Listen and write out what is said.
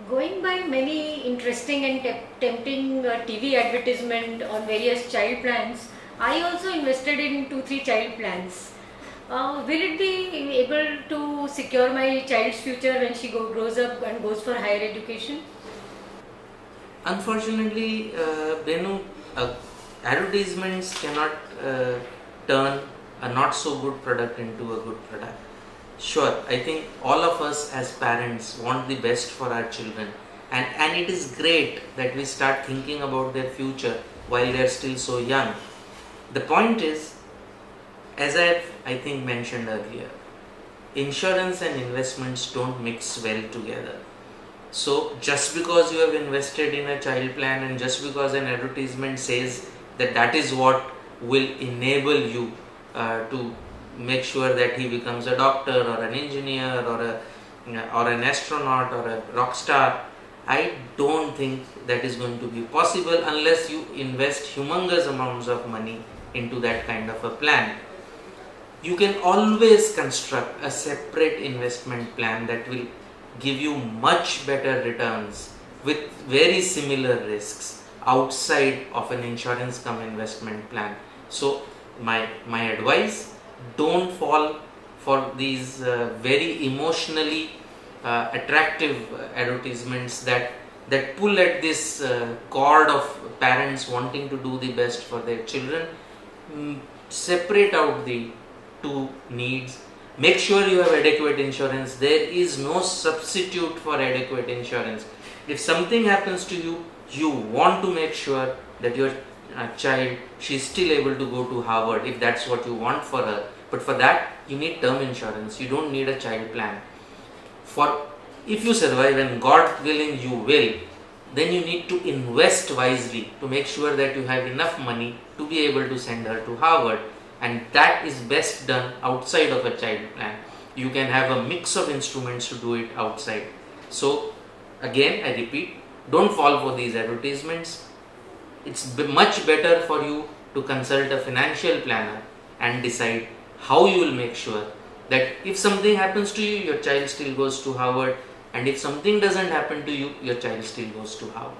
Going by many interesting and tempting TV advertisement on various child plans, I also invested in 2-3 child plans. Will it be able to secure my child's future when she grows up and goes for higher education? Unfortunately, Benu, advertisements cannot turn a not so good product into a good product. Sure, I think all of us as parents want the best for our children, and it is great that we start thinking about their future while they are still so young. The point is, as I think mentioned earlier, insurance and investments don't mix well together. So just because you have invested in a child plan and just because an advertisement says that that is what will enable you to make sure that he becomes a doctor or an engineer or an astronaut or a rock star, I don't think that is going to be possible unless you invest humongous amounts of money into that kind of a plan. You can always construct a separate investment plan that will give you much better returns with very similar risks outside of an insurance cum investment plan. So my advice, don't fall for these very emotionally attractive advertisements that pull at this cord of parents wanting to do the best for their children. Separate out the two needs. Make sure you have adequate insurance. There is no substitute for adequate insurance. If something happens to you, you want to make sure that your child, she is still able to go to Harvard if that's what you want for her. But for that, you need term insurance. You don't need a child plan. For if you survive, and God willing you will, then you need to invest wisely to make sure that you have enough money to be able to send her to Harvard. And that is best done outside of a child plan. You can have a mix of instruments to do it outside. So again, I repeat, don't fall for these advertisements. It's much better for you to consult a financial planner and decide how you will make sure that if something happens to you, your child still goes to Harvard, and if something doesn't happen to you, your child still goes to Harvard.